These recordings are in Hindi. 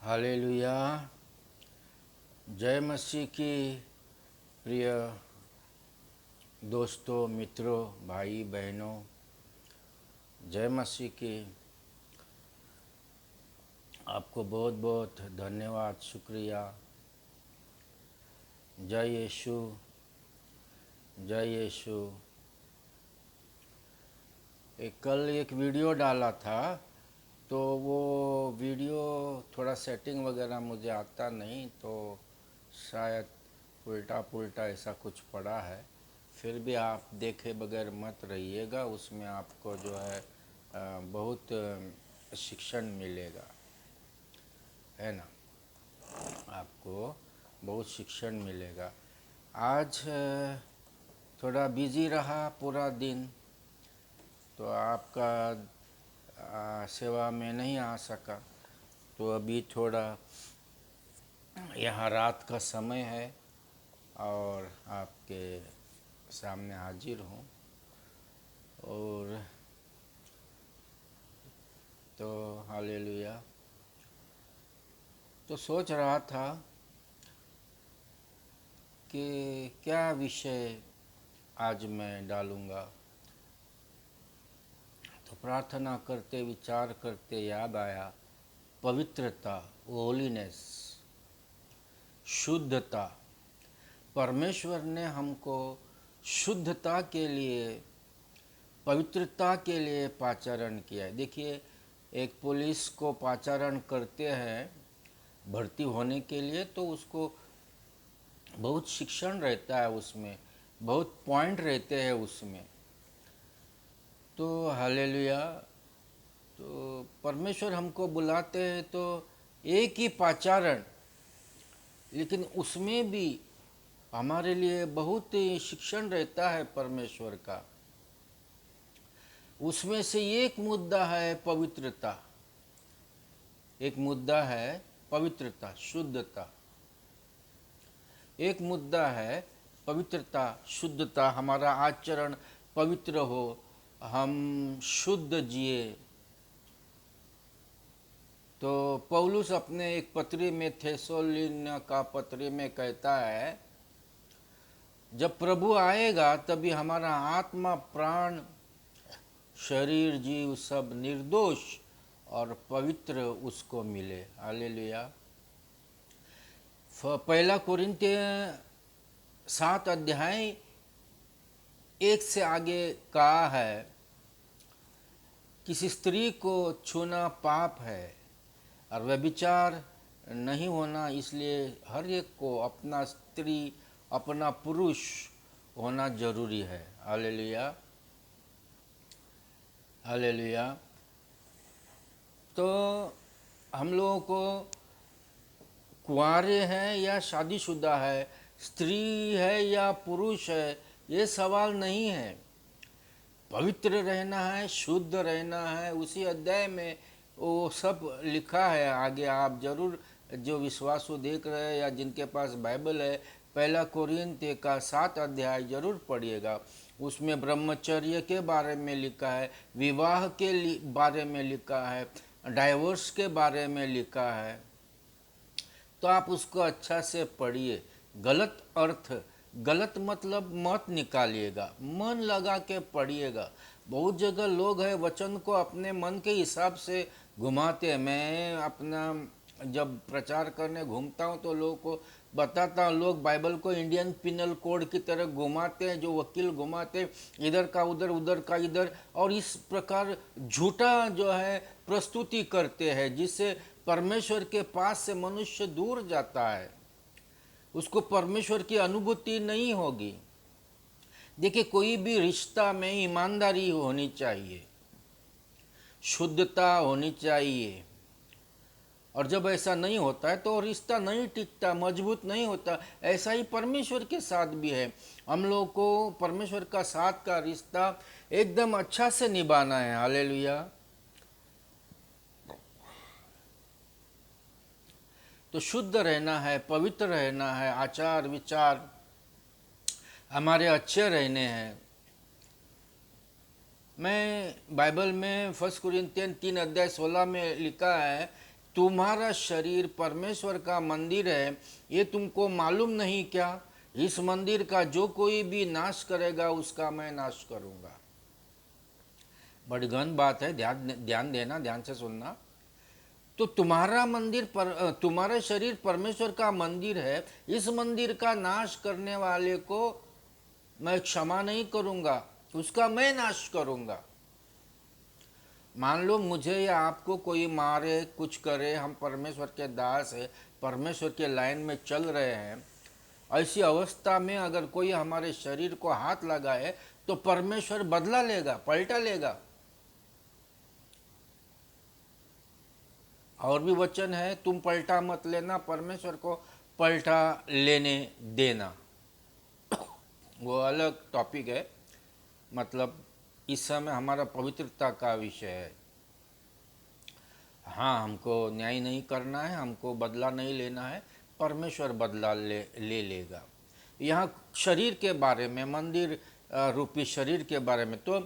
हालेलुया। जय मसीह की। प्रिय दोस्तों, मित्रों, भाई बहनों, जय मसीह की। आपको बहुत बहुत धन्यवाद, शुक्रिया। जय यीशु, जय यीशु। कल एक वीडियो डाला था, तो वो वीडियो थोड़ा सेटिंग वगैरह मुझे आता नहीं, तो शायद उल्टा पुल्टा ऐसा कुछ पड़ा है। फिर भी आप देखे बगैर मत रहिएगा, उसमें आपको जो है बहुत शिक्षण मिलेगा, है ना। आपको बहुत शिक्षण मिलेगा। आज थोड़ा बिजी रहा पूरा दिन, तो आपका सेवा में नहीं आ सका। तो अभी थोड़ा यहाँ रात का समय है और आपके सामने हाजिर हूँ। और तो हालेलुया। तो सोच रहा था कि क्या विषय आज मैं डालूँगा। तो प्रार्थना करते, विचार करते याद आया पवित्रता, होलीनेस, शुद्धता। परमेश्वर ने हमको शुद्धता के लिए, पवित्रता के लिए पाचारण किया है। देखिए, एक पुलिस को पाचारण करते हैं भर्ती होने के लिए, तो उसको बहुत शिक्षण रहता है, उसमें बहुत पॉइंट रहते हैं उसमें। तो हालेलुया। तो परमेश्वर हमको बुलाते हैं तो एक ही पाचारण, लेकिन उसमें भी हमारे लिए बहुत ही शिक्षण रहता है परमेश्वर का। उसमें से एक मुद्दा है पवित्रता, एक मुद्दा है पवित्रता, शुद्धता। एक मुद्दा है पवित्रता, शुद्धता। हमारा आचरण पवित्र हो, हम शुद्ध जिए। तो पौलुस अपने एक पत्री में, थेसलोनिका का पत्री में कहता है, जब प्रभु आएगा तभी हमारा आत्मा, प्राण, शरीर, जीव सब निर्दोष और पवित्र उसको मिले। हालेलुया। पहला कोरिन्थिय 7 अध्याय 1 से आगे कहा है, किसी स्त्री को छूना पाप है और व्यभिचार नहीं होना, इसलिए हर एक को अपना स्त्री, अपना पुरुष होना जरूरी है। Hallelujah, hallelujah. तो हम लोगों को, कुंवारे हैं या शादीशुदा है, स्त्री है या पुरुष है, ये सवाल नहीं है। पवित्र रहना है, शुद्ध रहना है। उसी अध्याय में वो सब लिखा है। आगे आप जरूर, जो विश्वासु देख रहे हैं या जिनके पास बाइबल है, पहला कोरिन्थियों का 7 अध्याय जरूर पढ़िएगा। उसमें ब्रह्मचर्य के बारे में लिखा है, विवाह के बारे में लिखा है, डाइवोर्स के बारे में लिखा है। तो आप उसको अच्छा से पढ़िए। गलत अर्थ, गलत मतलब मत निकालिएगा, मन लगा के पढ़िएगा। बहुत जगह लोग हैं वचन को अपने मन के हिसाब से घुमाते हैं। मैं अपना जब प्रचार करने घूमता हूँ तो लोगों को बताता हूँ, लोग बाइबल को इंडियन पिनल कोड की तरह घुमाते हैं, जो वकील घुमाते हैं, इधर का उधर, उधर का इधर, और इस प्रकार झूठा जो है प्रस्तुति करते हैं, जिससे परमेश्वर के पास से मनुष्य दूर जाता है, उसको परमेश्वर की अनुभूति नहीं होगी। देखिए, कोई भी रिश्ता में ईमानदारी होनी चाहिए, शुद्धता होनी चाहिए। और जब ऐसा नहीं होता है तो रिश्ता नहीं टिकता, मजबूत नहीं होता। ऐसा ही परमेश्वर के साथ भी है। हम लोग को परमेश्वर का साथ का रिश्ता एकदम अच्छा से निभाना है। हालेलुया। तो शुद्ध रहना है, पवित्र रहना है, आचार विचार हमारे अच्छे रहने हैं। मैं बाइबल में 1 कुरिन्थियन 3 अध्याय 16 में लिखा है तुम्हारा शरीर परमेश्वर का मंदिर है, ये तुमको मालूम नहीं क्या? इस मंदिर का जो कोई भी नाश करेगा उसका मैं नाश करूंगा। बड़ी गहन बात है, ध्यान ध्यान देना, ध्यान से सुनना। तो तुम्हारा मंदिर तुम्हारा शरीर परमेश्वर का मंदिर है, इस मंदिर का नाश करने वाले को मैं क्षमा नहीं करूंगा, उसका मैं नाश करूंगा। मान लो मुझे या आपको कोई मारे, कुछ करे, हम परमेश्वर के दास है, परमेश्वर के लाइन में चल रहे हैं, ऐसी अवस्था में अगर कोई हमारे शरीर को हाथ लगाए तो परमेश्वर बदला लेगा, पलटा लेगा। और भी वचन है, तुम पलटा मत लेना, परमेश्वर को पलटा लेने देना। वो अलग टॉपिक है। मतलब इस समय हमारा पवित्रता का विषय है। हाँ, हमको न्याय नहीं करना है, हमको बदला नहीं लेना है, परमेश्वर बदला ले लेगा। यहाँ शरीर के बारे में, मंदिर रूपी शरीर के बारे में, तो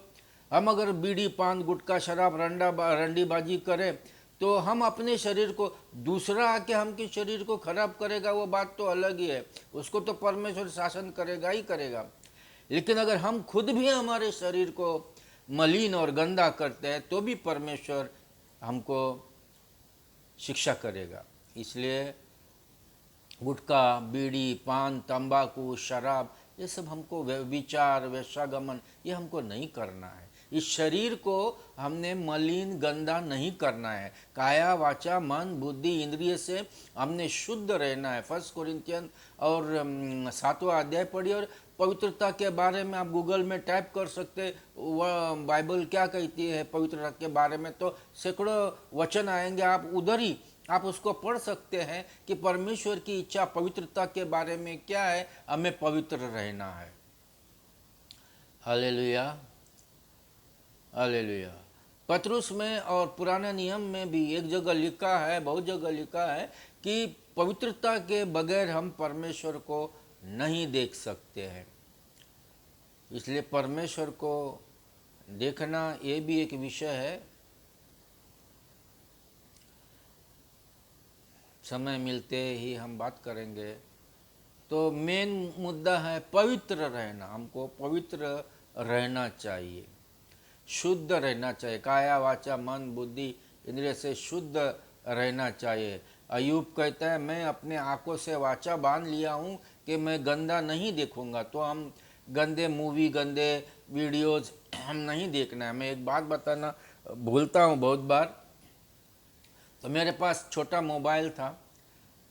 हम अगर बीड़ी पान गुटखा शराब रंडीबाजी करें तो हम अपने शरीर को, दूसरा आके हमके शरीर को खराब करेगा वो बात तो अलग ही है, उसको तो परमेश्वर शासन करेगा ही करेगा। लेकिन अगर हम खुद भी हमारे शरीर को मलिन और गंदा करते हैं तो भी परमेश्वर हमको शिक्षा करेगा। इसलिए गुटखा, बीड़ी, पान, तंबाकू, शराब, ये सब हमको विचार, वेश्यागमन, ये हमको नहीं करना है। इस शरीर को हमने मलिन गंदा नहीं करना है। काया वाचा मन बुद्धि इंद्रिय से हमने शुद्ध रहना है। 1 कोरिन्थियन और 7वां अध्याय पढ़िए, और पवित्रता के बारे में आप गूगल में टाइप कर सकते, वह बाइबल क्या कहती है पवित्रता के बारे में, तो सैकड़ों वचन आएंगे, आप उधर ही आप उसको पढ़ सकते हैं कि परमेश्वर की इच्छा पवित्रता के बारे में क्या है, हमें पवित्र रहना है। Hallelujah, hallelujah. पतरुस में और पुराने नियम में भी एक जगह लिखा है, बहुत जगह लिखा है कि पवित्रता के बगैर हम परमेश्वर को नहीं देख सकते हैं। इसलिए परमेश्वर को देखना ये भी एक विषय है। समय मिलते ही हम बात करेंगे। तो मेन मुद्दा है पवित्र रहना। हमको पवित्र रहना चाहिए, शुद्ध रहना चाहिए, काया वाचा मन बुद्धि इंद्रिय से शुद्ध रहना चाहिए। अयूब कहता है, मैं अपने आंखों से वाचा बांध लिया हूँ कि मैं गंदा नहीं देखूंगा। तो हम गंदे मूवी, गंदे वीडियोज हम नहीं देखना है। मैं एक बात बताना भूलता हूँ बहुत बार। तो मेरे पास छोटा मोबाइल था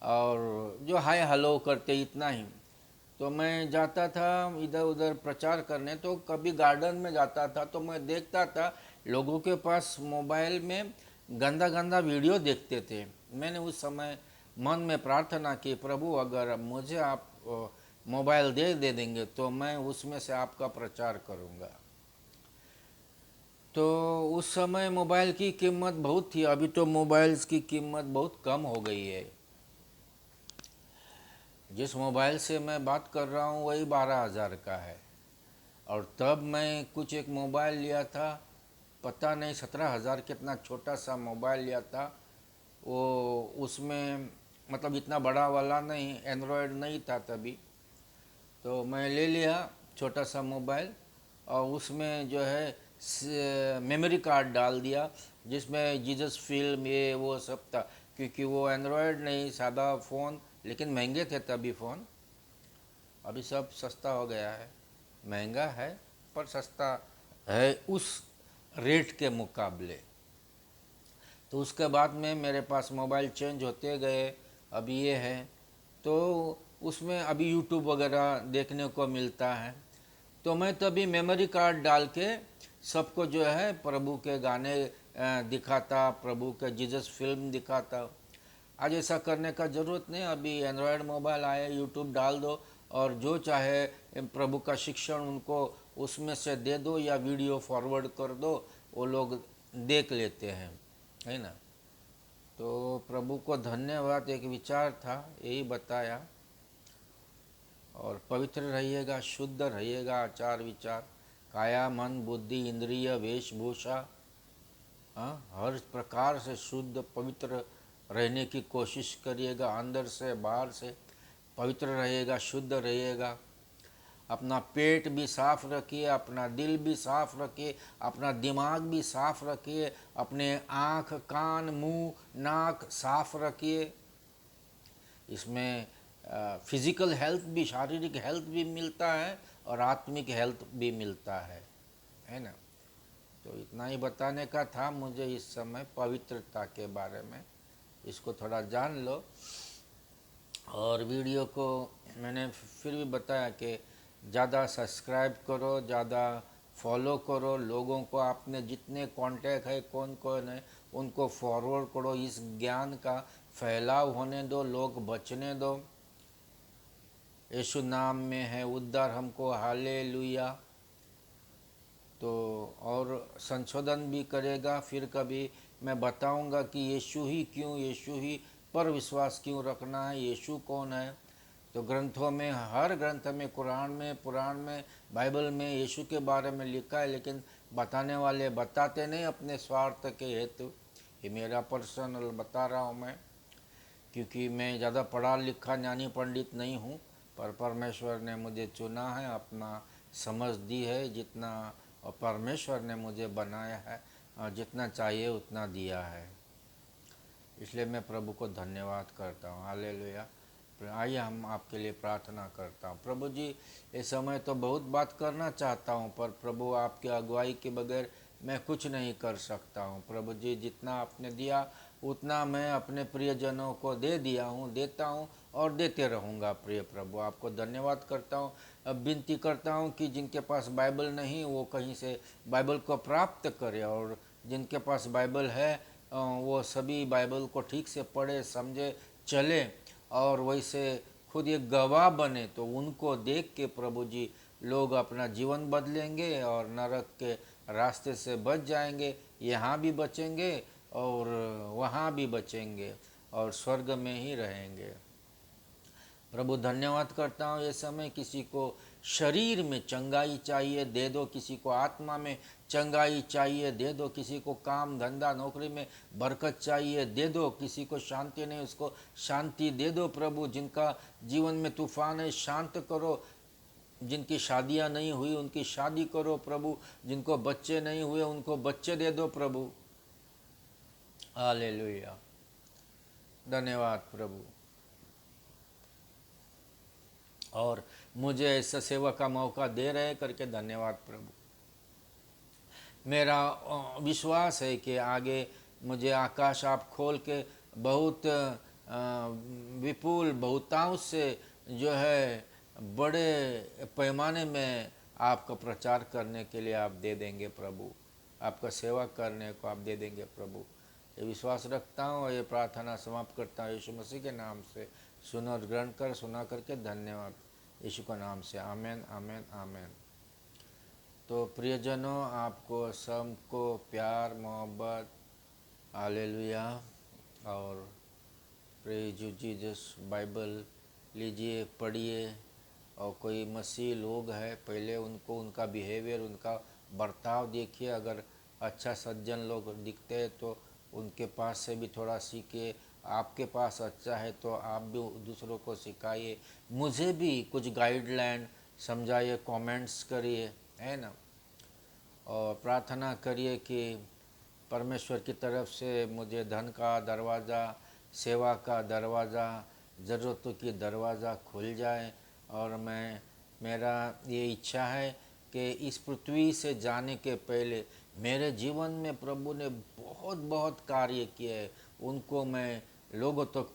और जो हाय हेलो करते इतना ही। तो मैं जाता था इधर उधर प्रचार करने, तो कभी गार्डन में जाता था तो मैं देखता था लोगों के पास मोबाइल में गंदा गंदा वीडियो देखते थे। मैंने उस समय मन में प्रार्थना की, प्रभु अगर मुझे आप मोबाइल दे देंगे तो मैं उसमें से आपका प्रचार करूँगा। तो उस समय मोबाइल की कीमत बहुत थी, अभी तो मोबाइल्स की कीमत बहुत कम हो गई है। जिस मोबाइल से मैं बात कर रहा हूँ वही 12,000 का है। और तब मैं कुछ एक मोबाइल लिया था, पता नहीं 17,000, कितना छोटा सा मोबाइल लिया था वो। उसमें मतलब इतना बड़ा वाला नहीं, एंड्रॉयड नहीं था तभी। तो मैं ले लिया छोटा सा मोबाइल और उसमें जो है मेमोरी कार्ड डाल दिया जिसमें जीसस फिल्म ये वो सब था। क्योंकि वो एंड्रॉयड नहीं, सादा फ़ोन, लेकिन महंगे थे तभी फ़ोन। अभी सब सस्ता हो गया है, महंगा है पर सस्ता है उस रेट के मुकाबले। तो उसके बाद में मेरे पास मोबाइल चेंज होते गए, अभी ये है। तो उसमें अभी यूट्यूब वगैरह देखने को मिलता है। तो मैं तभी मेमोरी कार्ड डाल के सबको जो है प्रभु के गाने दिखाता, प्रभु के जीसस फिल्म दिखाता। आज ऐसा करने का ज़रूरत नहीं, अभी एंड्रॉयड मोबाइल आए, यूट्यूब डाल दो और जो चाहे प्रभु का शिक्षण उनको उसमें से दे दो या वीडियो फॉरवर्ड कर दो, वो लोग देख लेते हैं, है ना। तो प्रभु को धन्यवाद, एक विचार था यही बताया। और पवित्र रहिएगा, शुद्ध रहिएगा, आचार विचार, काया मन बुद्धि इंद्रिय वेशभूषा, हाँ, हर प्रकार से शुद्ध पवित्र रहने की कोशिश करिएगा, अंदर से बाहर से पवित्र रहिएगा, शुद्ध रहिएगा। अपना पेट भी साफ रखिए, अपना दिल भी साफ रखिए, अपना दिमाग भी साफ रखिए, अपने आँख, कान, मुंह, नाक साफ रखिए। इसमें फिजिकल हेल्थ भी, शारीरिक हेल्थ भी मिलता है और आत्मिक हेल्थ भी मिलता है ना। तो इतना ही बताने का था मुझे इस समय पवित्रता के बारे में। इसको थोड़ा जान लो। और वीडियो को मैंने फिर भी बताया कि ज़्यादा सब्सक्राइब करो, ज़्यादा फॉलो करो, लोगों को आपने जितने कांटेक्ट है कौन कौन है उनको फॉरवर्ड करो, इस ज्ञान का फैलाव होने दो, लोग बचने दो। यीशु नाम में है उद्धार हमको, हालेलुया। तो और संशोधन भी करेगा, फिर कभी मैं बताऊंगा कि यीशु ही क्यों, यीशु ही पर विश्वास क्यों रखना है, यीशु कौन है। तो ग्रंथों में, हर ग्रंथ में, कुरान में, पुराण में, बाइबल में यीशु के बारे में लिखा है, लेकिन बताने वाले बताते नहीं अपने स्वार्थ के हेतु। ये मेरा पर्सनल बता रहा हूँ मैं, क्योंकि मैं ज़्यादा पढ़ा लिखा ज्ञानी पंडित नहीं हूँ, पर परमेश्वर ने मुझे चुना है, अपना समझ दी है जितना, और परमेश्वर ने मुझे बनाया है और जितना चाहिए उतना दिया है। इसलिए मैं प्रभु को धन्यवाद करता हूँ। हालेलुया। आइए हम आपके लिए प्रार्थना करता हूँ। प्रभु जी, इस समय तो बहुत बात करना चाहता हूँ, पर प्रभु आपकी अगुवाई के बगैर मैं कुछ नहीं कर सकता हूँ। प्रभु जी, जितना आपने दिया उतना मैं अपने प्रियजनों को दे दिया हूँ, देता हूँ और देते रहूँगा। प्रिय प्रभु, आपको धन्यवाद करता हूँ। अब विनती करता हूँ कि जिनके पास बाइबल नहीं वो कहीं से बाइबल को प्राप्त करे, और जिनके पास बाइबल है वो सभी बाइबल को ठीक से पढ़े, समझे, चले और वैसे खुद एक गवाह बने। तो उनको देख के प्रभु जी लोग अपना जीवन बदलेंगे और नरक के रास्ते से बच जाएंगे, यहाँ भी बचेंगे और वहाँ भी बचेंगे और स्वर्ग में ही रहेंगे। प्रभु धन्यवाद करता हूँ। ये समय किसी को शरीर में चंगाई चाहिए, दे दो। किसी को आत्मा में चंगाई चाहिए, दे दो। किसी को काम धंधा नौकरी में बरकत चाहिए, दे दो। किसी को शांति नहीं, उसको शांति दे दो। प्रभु, जिनका जीवन में तूफान है शांत करो। जिनकी शादियां नहीं हुई उनकी शादी करो प्रभु। जिनको बच्चे नहीं हुए उनको बच्चे दे दो प्रभु। हालेलुया। धन्यवाद प्रभु। और मुझे ऐसा सेवा का मौका दे रहे करके धन्यवाद प्रभु। मेरा विश्वास है कि आगे मुझे आकाश आप खोल के बहुत विपुल बहुतांश से जो है बड़े पैमाने में आपका प्रचार करने के लिए आप दे देंगे प्रभु, आपका सेवा करने को आप दे देंगे प्रभु। ये विश्वास रखता हूँ और ये प्रार्थना समाप्त करता हूँ यीशु मसीह के नाम से। सुनो और ग्रहण कर, सुना करके धन्यवाद यीशु का नाम से। आमेन, आमेन, आमेन। तो प्रियजनों, आपको सबको प्यार मोहब्बत, हालेलुया। और प्रेज यू जीसस। बाइबल लीजिए, पढ़िए। और कोई मसीह लोग हैं, पहले उनको उनका बिहेवियर, उनका बर्ताव देखिए। अगर अच्छा सज्जन लोग दिखते हैं तो उनके पास से भी थोड़ा सीखिए। आपके पास अच्छा है तो आप भी दूसरों को सिखाइए। मुझे भी कुछ गाइडलाइन समझाइए, कमेंट्स करिए, है ना। और प्रार्थना करिए कि परमेश्वर की तरफ से मुझे धन का दरवाज़ा, सेवा का दरवाज़ा, ज़रूरतों की दरवाज़ा खुल जाए। और मेरा ये इच्छा है कि इस पृथ्वी से जाने के पहले मेरे जीवन में प्रभु ने बहुत बहुत कार्य किए हैं, उनको मैं लोगों तक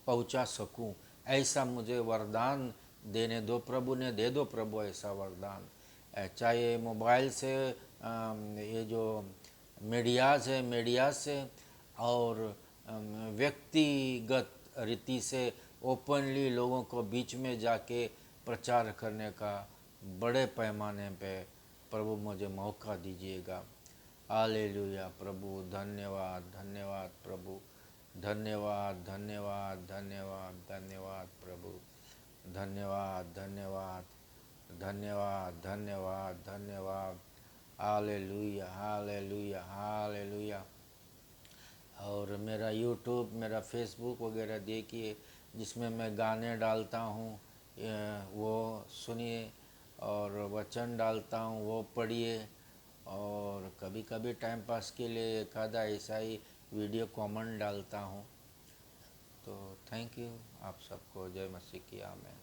पहुँचा सकूँ। ऐसा मुझे वरदान देने दो प्रभु ने, दे दो प्रभु ऐसा वरदान। चाहे मोबाइल से, ये जो मीडिया से और व्यक्तिगत रीति से ओपनली लोगों को बीच में जाके प्रचार करने का बड़े पैमाने पे प्रभु मुझे मौका दीजिएगा। हालेलुया प्रभु। धन्यवाद, धन्यवाद प्रभु। धन्यवाद, धन्यवाद, धन्यवाद, धन्यवाद प्रभु। धन्यवाद, धन्यवाद, धन्यवाद, धन्यवाद, धन्यवाद। Hallelujah, hallelujah, hallelujah. और मेरा यूट्यूब, मेरा फेसबुक वगैरह देखिए, जिसमें मैं गाने डालता हूँ, वो सुनिए, और वचन डालता हूँ वो पढ़िए। और कभी कभी टाइम पास के लिए एक आधा ऐसा ही वीडियो कमेंट डालता हूँ। तो थैंक यू आप सबको। जय मसीह की आमीन।